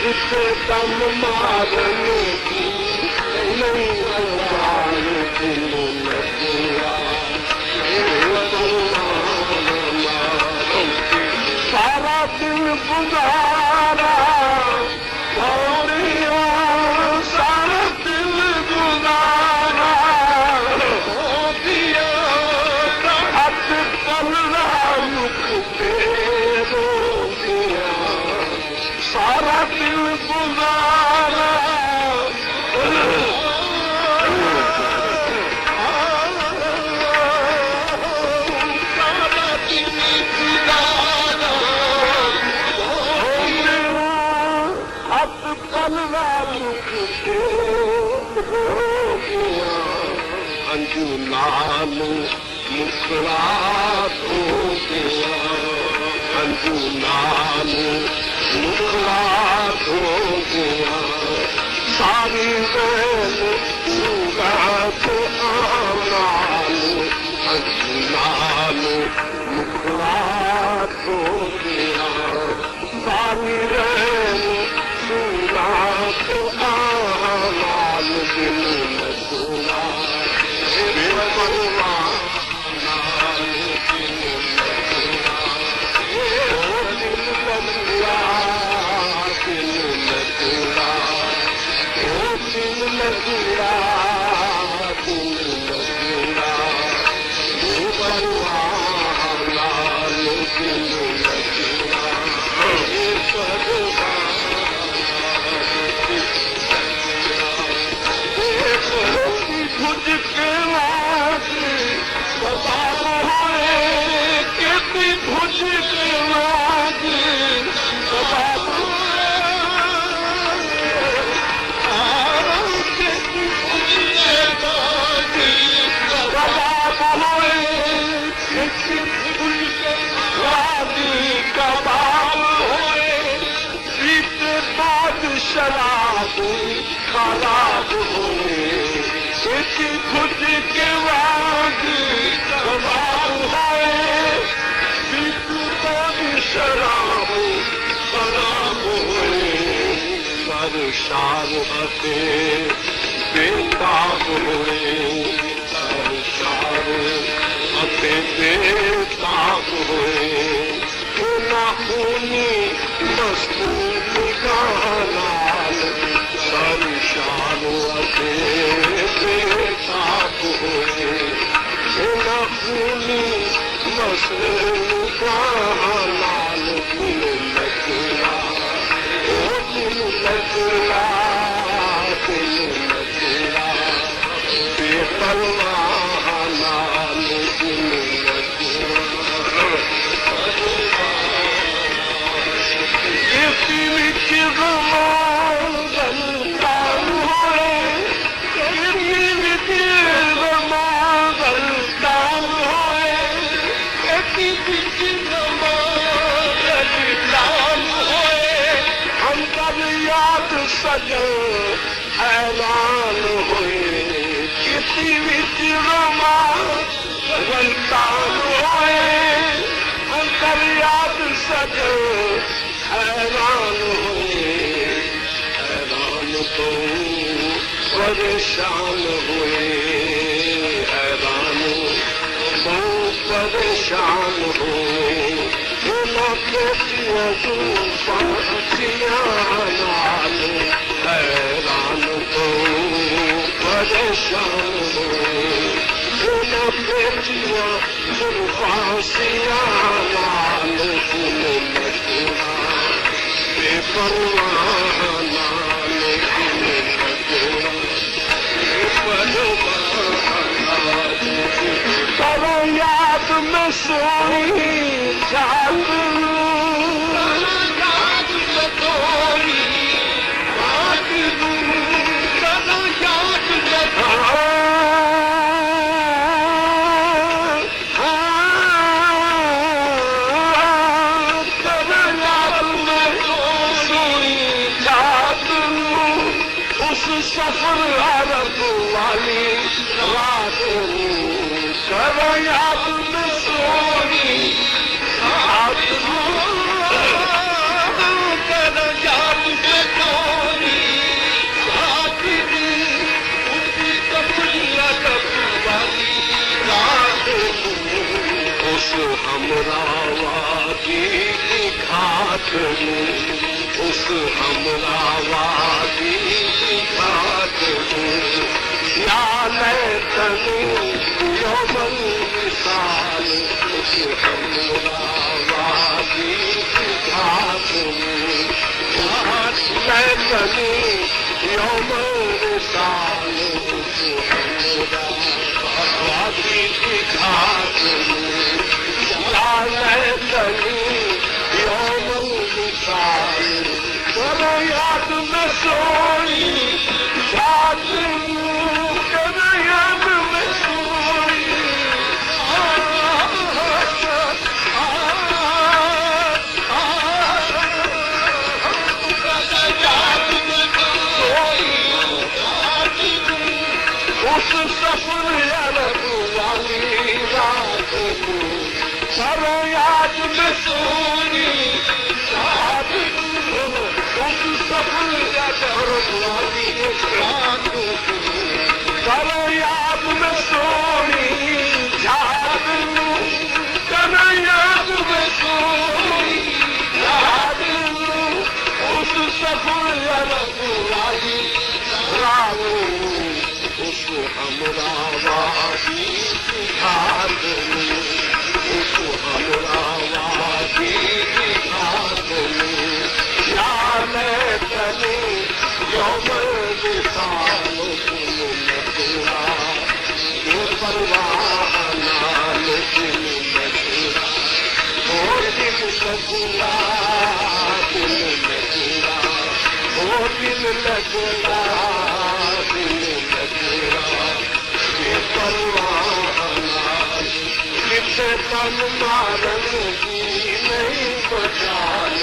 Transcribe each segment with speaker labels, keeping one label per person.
Speaker 1: जिसे दम मारने की नहीं अल्लाह दिल लगा सारा दिन गुजारा सारा दिन गुजारा हो दिया हद पल्ला मुख पे रो दिया सारा दिन गुजारा अंजू लाल मुस्कुरात हो गया अंजू लाल मुस्कुरात हो गया सारी बहन सूरत आमाल अंजू लाल मुस्कुरात हो गया सारी बहन सूरत आमाल दिल लगना शराब खराब हुए खुद के बाद कबाब हुए शराब खराब हुए सरशार हते बेताब हुए सरशार हते बेताब हुए खूना खूनी मस्तूर गानाल सरशार हते बेताब हुए खूना खूनी मस्तूर गानाल दिल लगना दिल लगना दिल लगना बेपरवाह नाल दिल लगना इसी विच ज़मान गलता होए इसी विच ज़मान गलता होए इसी विच ज़मान गलता होए हम कब याद सजो हैरान हुए किसी विच ज़मान गलता होए हम कब याद सजो हैरान हुए हैरान तो परेशान हुए हैरान तो परेशान हुए हैरान तो परेशान हुए फांसिया लाल दिल लगना बेपरवाह नाल दिल लगना करो याद में सोई जात याद में सोई बात करो याद में सफर अरब वाली रात करो याद में सोनी रात करो याद में सोनी रात उसी सफर अरब वाली रात उस हमरावादी घाट में उस हमरावादी घाट में या लैतनी यौमन विशाल उस हमरावादी घाट में या लैतनी यौमन विशाल उस हमरावादी घाट में या लैतनी यौमन विशाल करो याद में सोई याद करो याद में सोई उस सफर अरब वाली रात को करो याद में सोई याद उस सफर अरब वाली रात को करो याद में सोई याद करो याद में सोई याद उस सफर अरब वाली रात उस हमरावादी घाट में उस हमरावादी घाट में या लैतनी यौमन विशाल मथुरा बेपरवाह नाल दिल मथुरा ओ दिल लगुला दिल मथुरा ओ दिल लगुला दिल लगुला बेपरवाह नाल किसे तन मारन की नहीं बचान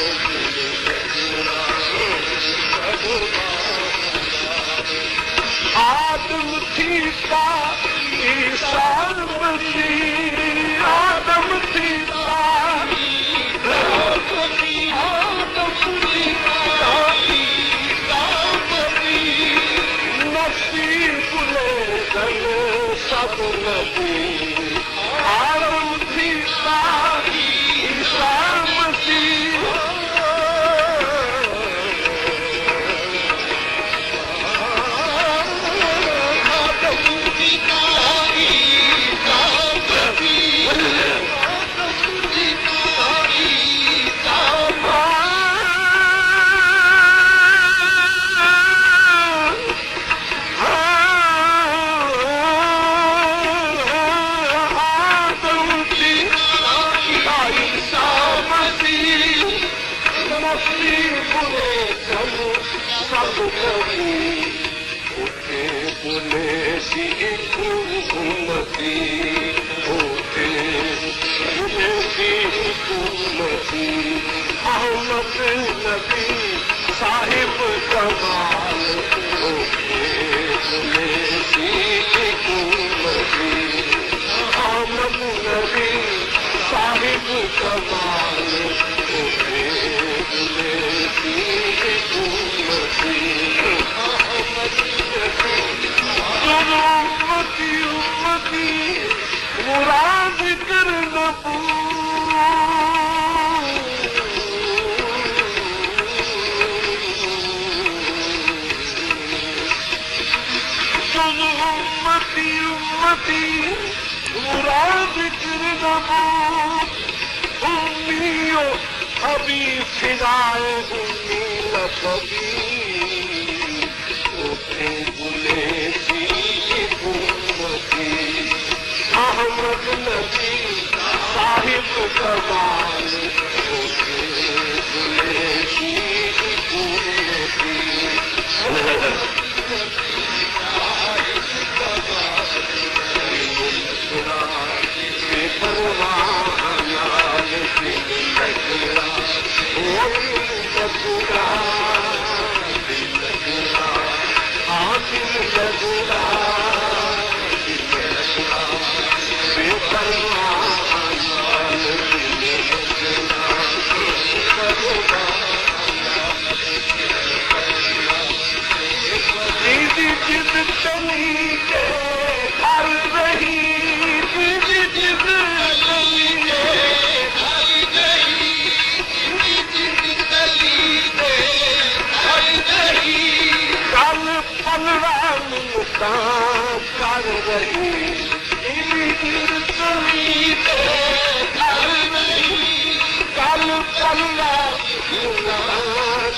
Speaker 1: आदम थी ईसान बची आदम थी नसीब ले गल सब नबी आदम थी ईसान बची अहमद नबी साहिब कमाल अहमद नबी साहिब कमाल उम्मती उम्मती मुराद कर उम्मती उम्मती मुराद कर उम्मियो अभी फिराए उम्मी लफी उठे बुले सी उम्मती अहमद नबी साहिब कमाल उठे बुले सी उम्मती बेपरवाह कर रही कल पल्ला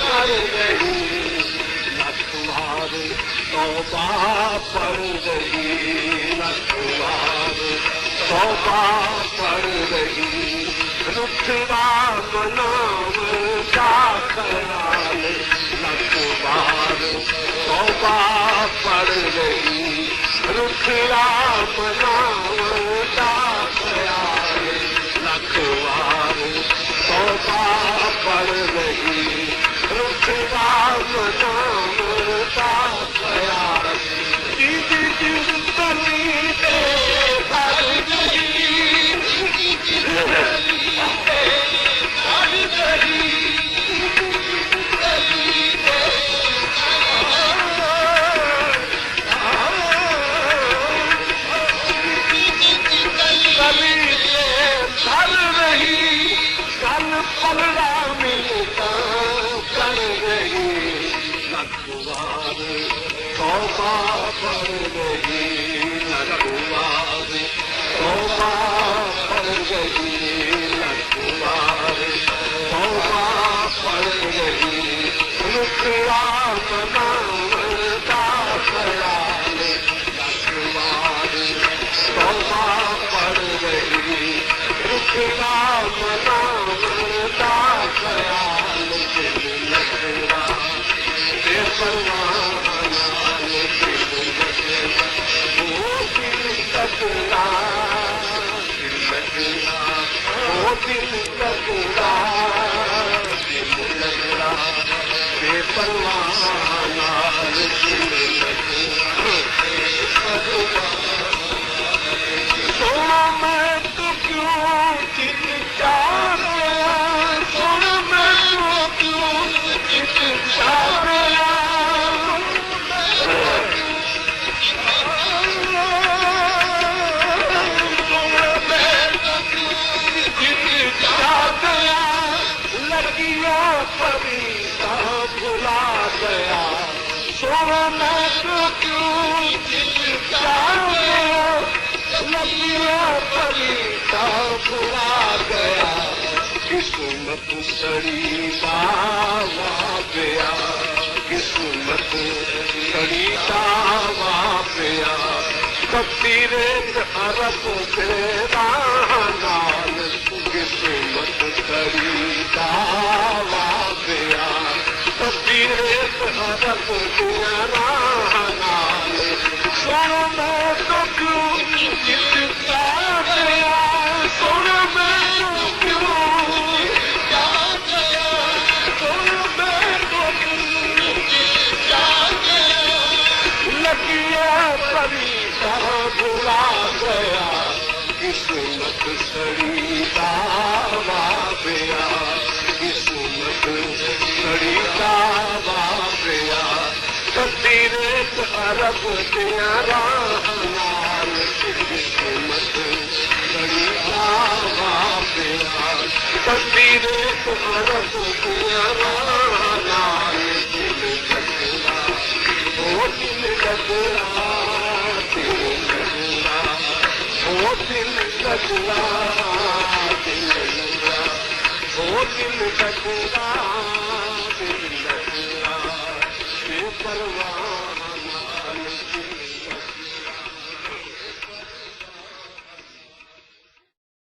Speaker 1: कर रही तुम्हारे तौबा पड़ रही तौबा पड़ रही रुखड़ा मनाव का ख्याल लखबार तौबा पड़ रही रुखड़ा मनाव का ख्याल लखबार तौबा पड़ रही रुखड़ा मनाव का ख्याल पलड़ा मिलता कर रही लखवार तौबा पड़ रही लखवार तौबा पड़ रही लखवार तौबा पड़ रही रुखड़ा मनावता ख्याल लखवार तौबा पड़ रही रुखड़ा मनावता ख्याल लखड़ा बेपरवाना वो दिल लगना वो दिल लगना बेपरवाना सोना मैं तो क्यों चित चाह सोना मैं तो क्यों चित चाह भुला गया सोना मैं तो क्यों चिता लगिया पलीता भुला गया किस्मत सड़ी दावा गया किस्मत सड़ी दावा गया कबीरे अरब तेरा नाल किस्मत सड़ी दावा गया कबीरे अरब तेरा नाल सोना मैं तो क्यों चिता गया सोना मैं तो क्यों गया सोना मैं तो क्यों गया लगिया परीता भुला गया किस्मत सड़ी दावा गया किस्मत सड़ी दावा गया कबीरे अरब तेरा नाल किस्मत सड़ी दावा गया कबीरे अरब तेरा नाल दिल लगना वो दिल लगना वो दिल लगना वो दिल लगना